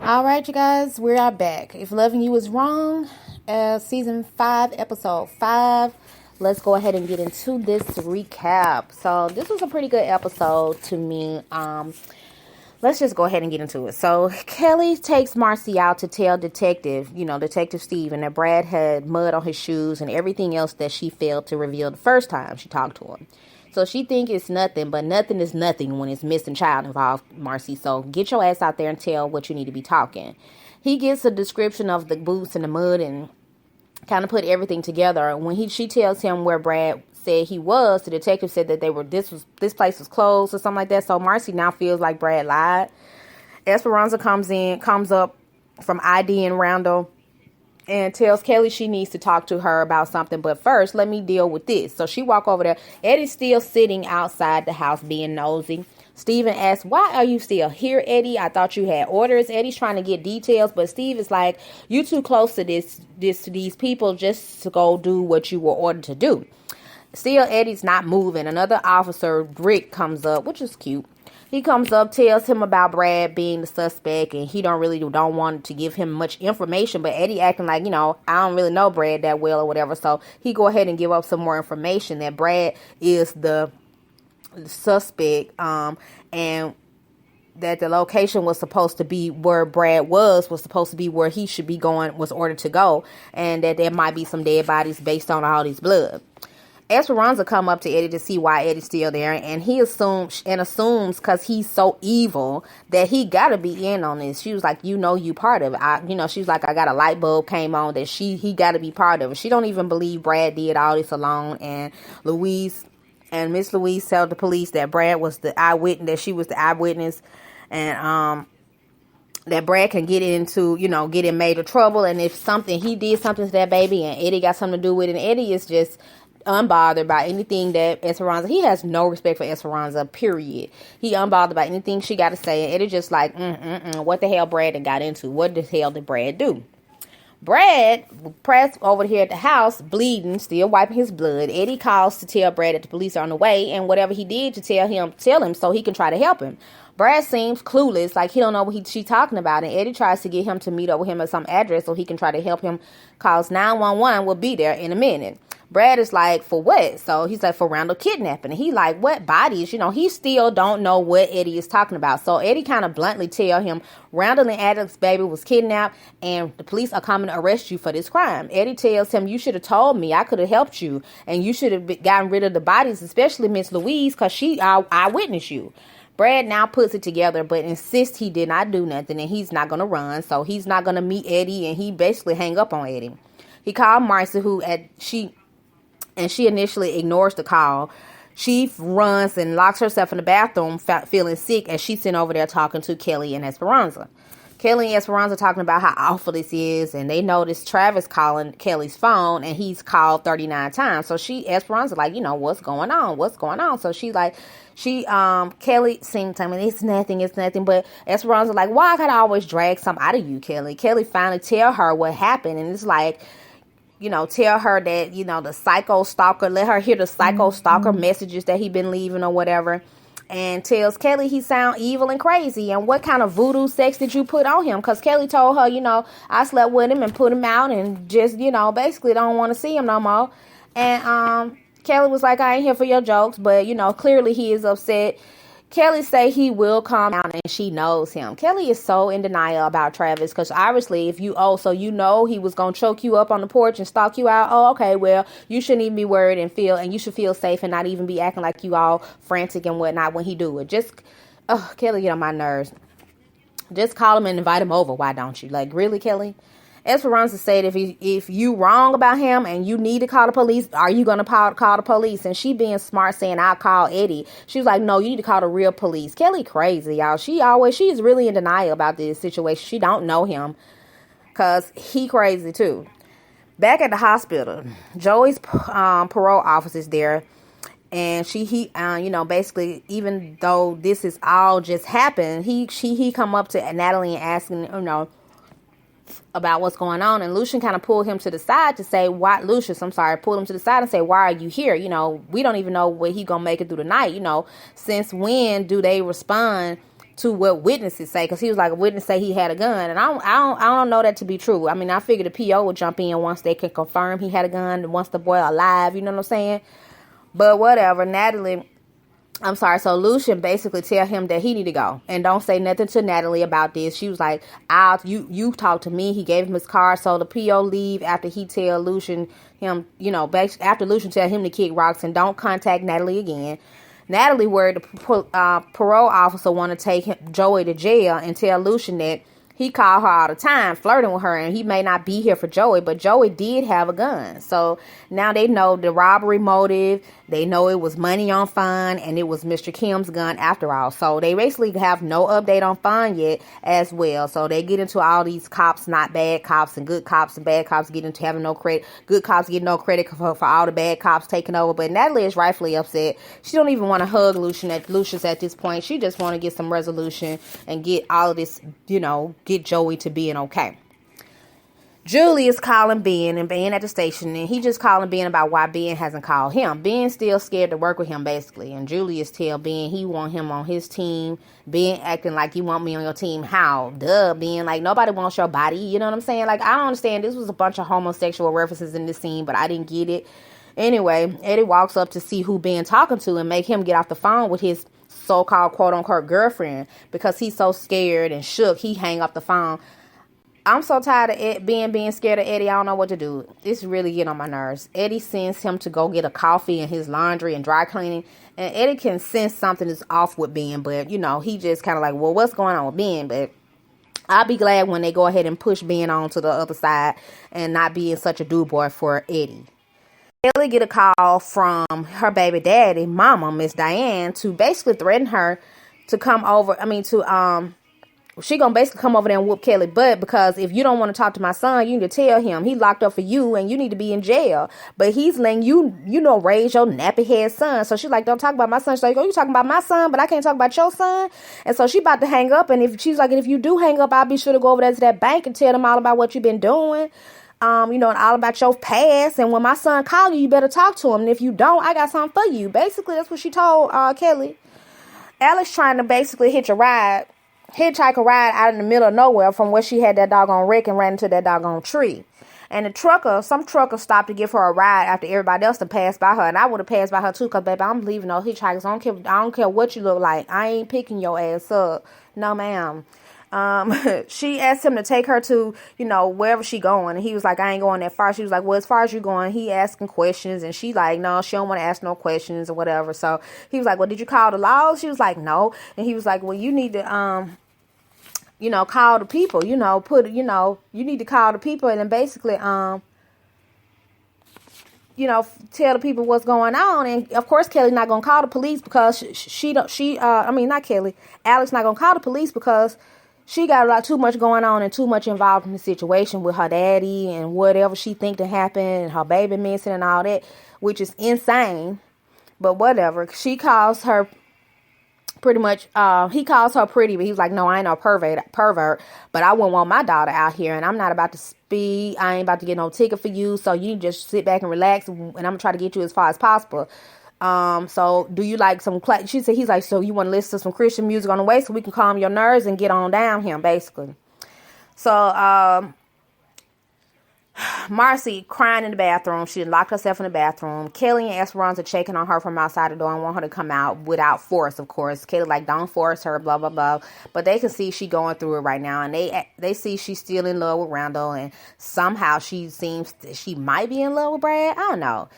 All right, you guys, we are back. If loving you is wrong, season 5, episode 5. Let's go ahead and get into this recap. So this was a pretty good episode to me. Let's just go ahead and get into it. So Kelly takes Marcy out to tell Detective Steven, that Brad had mud on his shoes and everything else that she failed to reveal the first time she talked to him. So she think it's nothing, but nothing is nothing when it's missing child involved, Marcy. So get your ass out there and tell what you need to be talking. He gets a description of the boots and the mud and kind of put everything together. When she tells him where Brad said he was, the detective said that this place was closed or something like that. So Marcy now feels like Brad lied. Esperanza comes up from IDing Randall and tells Kelly she needs to talk to her about something. But first, let me deal with this. So she walk over there. Eddie's still sitting outside the house being nosy. Steven asks, why are you still here, Eddie? I thought you had orders. Eddie's trying to get details, but Steve is like, you too close to these people just to go do what you were ordered to do. Still, Eddie's not moving. Another officer, Rick, comes up, which is cute. He comes up, tells him about Brad being the suspect, and he don't want to give him much information. But Eddie acting like, I don't really know Brad that well or whatever. So he go ahead and give up some more information that Brad is the suspect, and that the location was supposed to be where Brad was supposed to be where he should be going, was ordered to go, and that there might be some dead bodies based on all this blood. Esperanza come up to Eddie to see why Eddie's still there, and he assumes because he's so evil that he gotta be in on this. She was like, you part of it. She's like, I got a light bulb came on that he gotta be part of it. She don't even believe Brad did all this alone, and Miss Louise told the police that Brad was the eyewitness, that she was the eyewitness, and that Brad can get in major trouble, and if he did something to that baby, and Eddie got something to do with it, and Eddie is just unbothered by anything that Esperanza, he has no respect for Esperanza, period. He unbothered by anything she got to say, and Eddie just like, what the hell Brad got into? What the hell did Brad do? Brad, pressed over here at the house, bleeding, still wiping his blood. Eddie calls to tell Brad that the police are on the way, and whatever he did to tell him so he can try to help him. Brad seems clueless, like he don't know what she's talking about, and Eddie tries to get him to meet up with him at some address so he can try to help him, cause 911 will be there in a minute. Brad is like, for what? So he's like, for Randall kidnapping. And he like, what bodies? He still don't know what Eddie is talking about. So Eddie kind of bluntly tell him, Randall and Adam's baby was kidnapped, and the police are coming to arrest you for this crime. Eddie tells him, you should have told me. I could have helped you, and you should have gotten rid of the bodies, especially Miss Louise, because she eyewitnessed you. Brad now puts it together, but insists he did not do nothing, and he's not going to run. So he's not going to meet Eddie, and he basically hang up on Eddie. He called Marcy, she initially ignores the call. She runs and locks herself in the bathroom, feeling sick, as she's sitting over there talking to Kelly and Esperanza. Kelly and Esperanza talking about how awful this is, and they notice Travis calling Kelly's phone, and he's called 39 times. So Esperanza like, what's going on? So she's like, Kelly seemed to me, it's nothing, but Esperanza like, why I gotta always drag something out of you, Kelly? Kelly finally tell her what happened, and it's like, tell her that, the psycho stalker, let her hear the psycho stalker messages that he been leaving or whatever, and tells Kelly he sound evil and crazy, and what kind of voodoo sex did you put on him? Because Kelly told her, I slept with him and put him out and just, basically don't want to see him no more. And Kelly was like, I ain't here for your jokes, but, clearly he is upset. Kelly say he will calm down, and she knows him. Kelly is so in denial about Travis, because obviously he was going to choke you up on the porch and stalk you out. Oh, okay, well, you shouldn't even be worried and you should feel safe and not even be acting like you all frantic and whatnot when he do it. Kelly get on my nerves. Just call him and invite him over. Why don't you? Like, really, Kelly? Esperanza said, if you wrong about him and you need to call the police, are you going to call the police? And she being smart saying, I'll call Eddie. She was like, no, you need to call the real police. Kelly crazy, y'all. She's really in denial about this situation. She don't know him because he crazy too. Back at the hospital, Joey's parole office is there. And basically, even though this is all just happened, he come up to Natalie and asking, about what's going on, and Lucian kind of pulled him to the side to say, pulled him to the side and say, why are you here? We don't even know where he gonna make it through the night. Since when do they respond to what witnesses say, because he was like, a witness say he had a gun, and I don't know that to be true. I mean, I figured the PO would jump in once they can confirm he had a gun, once the boy alive, you know what I'm saying? But whatever, so Lucian basically tell him that he need to go and don't say nothing to Natalie about this. She was like, you talk to me. He gave him his car, so the PO leave after he tell Lucian after Lucian tell him to kick rocks and don't contact Natalie again. Natalie worried the parole officer want to take Joey to jail and tell Lucian that he called her all the time, flirting with her, and he may not be here for Joey, but Joey did have a gun. So now they know the robbery motive. They know it was money on Fawn, and it was Mr. Kim's gun after all. So they basically have no update on Fawn yet as well. So they get into all these cops, not bad cops, and good cops and bad cops get into having no credit. Good cops get no credit for all the bad cops taking over. But Natalie is rightfully upset. She don't even want to hug Lucius at this point. She just want to get some resolution and get all of this, get Joey to being okay. Julie is calling Ben and Ben at the station, and he just calling Ben about why Ben hasn't called him. Ben's still scared to work with him, basically. And Julie is tell Ben he want him on his team. Ben acting like you want me on your team. How? Duh, Ben. Like, nobody wants your body. You know what I'm saying? Like, I don't understand. This was a bunch of homosexual references in this scene, but I didn't get it. Anyway, Eddie walks up to see who Ben talking to and make him get off the phone with his so-called quote-unquote girlfriend, because he's so scared and shook, he hang up the phone. I'm so tired of being scared of Eddie. I don't know what to do. It's really getting on my nerves. Eddie sends him to go get a coffee and his laundry and dry cleaning. And Eddie can sense something is off with Ben. But, he just kind of like, well, what's going on with Ben? But I'll be glad when they go ahead and push Ben on to the other side and not being such a do-boy for Eddie. Kelly get a call from her baby daddy, mama, Miss Diane, to basically threaten her to come over. She gonna basically come over there and whoop Kelly butt, because if you don't want to talk to my son, you need to tell him he locked up for you and you need to be in jail. But he's letting you, raise your nappy head son. So she's like, don't talk about my son. She's like, oh, you talking about my son, but I can't talk about your son. And so she about to hang up. And if you do hang up, I'll be sure to go over there to that bank and tell them all about what you've been doing. And all about your past. And when my son call you, you better talk to him. And if you don't, I got something for you. Basically, that's what she told Kelly. Alex trying to basically hitchhike a ride out in the middle of nowhere from where she had that doggone wreck and ran into that doggone tree. And some trucker stopped to give her a ride after everybody else to pass by her. And I would have passed by her too, because, baby, I'm leaving no hitchhikers. I don't care what you look like. I ain't picking your ass up. No, ma'am. She asked him to take her to, wherever she going. And he was like, I ain't going that far. She was like, well, as far as you going, he asking questions. And she like, no, she don't want to ask no questions or whatever. So he was like, well, did you call the law? She was like, no. And he was like, well, you need to, call the people, you need to call the people and then basically, tell the people what's going on. And of course, Kelly's not going to call the police because Alex not going to call the police because she got a lot too much going on and too much involved in the situation with her daddy and whatever she think to happen and her baby missing and all that, which is insane. But whatever. She calls her pretty much, he calls her pretty, but he was like, no, I ain't no pervert, but I wouldn't want my daughter out here, and I'm not about to speed. I ain't about to get no ticket for you, so you just sit back and relax, and I'm gonna try to get you as far as possible. So do you like some he's like, so you want to listen to some Christian music on the way so we can calm your nerves and get on down here, basically. So Marcy crying in the bathroom. She locked herself in the bathroom. Kelly and Esperanza checking on her from outside the door and want her to come out without force, of course. Kelly like, don't force her, blah, blah, blah. But they can see she going through it right now. And they see she's still in love with Randall. And somehow she might be in love with Brad. I don't know.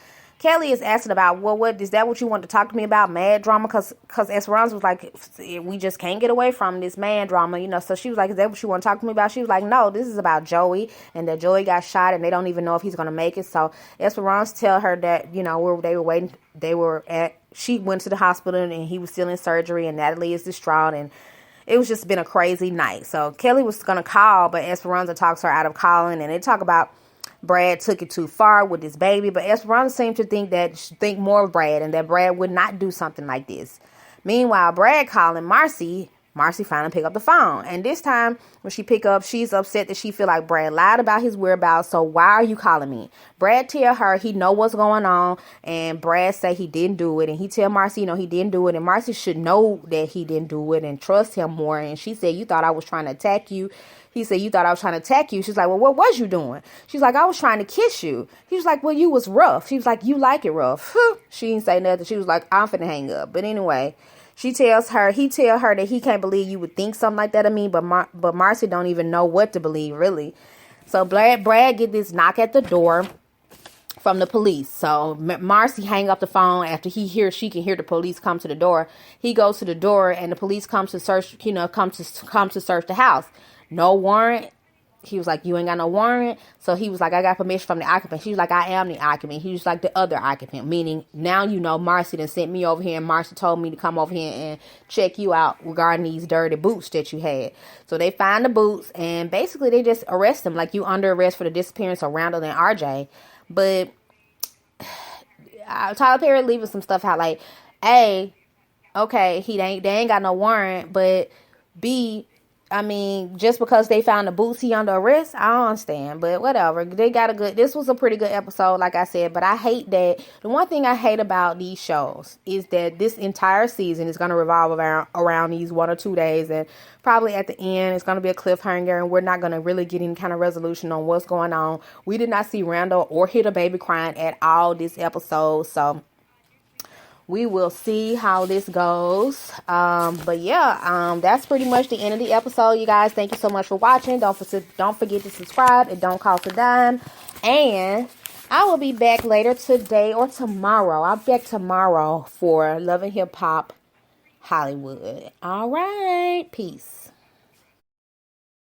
Kelly is asking about, well, what is that what you want to talk to me about? Mad drama? Because Esperanza was like, we just can't get away from this mad drama, So she was like, is that what you want to talk to me about? She was like, no, this is about Joey, and that Joey got shot and they don't even know if he's going to make it. So Esperanza tell her that, they were waiting. She went to the hospital and he was still in surgery, and Natalie is distraught, and it was just been a crazy night. So Kelly was going to call, but Esperanza talks her out of calling, and they talk about Brad took it too far with his baby, but Esperanza seemed to think more of Brad and that Brad would not do something like this. Meanwhile, Brad calling Marcy Marcy finally pick up the phone. And this time, when she pick up, she's upset that she feel like Brad lied about his whereabouts. So why are you calling me? Brad tell her he know what's going on. And Brad say he didn't do it. And he tell Marcy, he didn't do it. And Marcy should know that he didn't do it and trust him more. And she said, you thought I was trying to attack you. He said, you thought I was trying to attack you. She's like, well, what was you doing? She's like, I was trying to kiss you. He was like, well, you was rough. She was like, you like it rough. She didn't say nothing. She was like, I'm finna hang up. But anyway, he tell her that he can't believe you would think something like that of me. But Marcy don't even know what to believe, really. So Brad get this knock at the door from the police. So Marcy hang up the phone after she can hear the police come to the door. He goes to the door and the police comes to search, come to search the house. No warrant. He was like, you ain't got no warrant. So he was like, I got permission from the occupant. She was like, I am the occupant. He was like the other occupant, meaning now Marcy done sent me over here and Marcy told me to come over here and check you out regarding these dirty boots that you had. So they find the boots and basically they just arrest him like you under arrest for the disappearance of Randall and RJ. But Tyler Perry leaving some stuff out like, A, okay, they ain't got no warrant, but B, I mean, just because they found the boots, he under arrest, I don't understand, but whatever. This was a pretty good episode, like I said, but I hate that, the one thing I hate about these shows is that this entire season is going to revolve around these 1 or 2 days, and probably at the end, it's going to be a cliffhanger, and we're not going to really get any kind of resolution on what's going on. We did not see Randall or hear the baby crying at all this episode, so we will see how this goes. But yeah, that's pretty much the end of the episode, you guys. Thank you so much for watching. Don't forget to subscribe. It don't cost a dime. And I will be back later today or tomorrow. I'll be back tomorrow for Love and Hip Hop Hollywood. All right. Peace.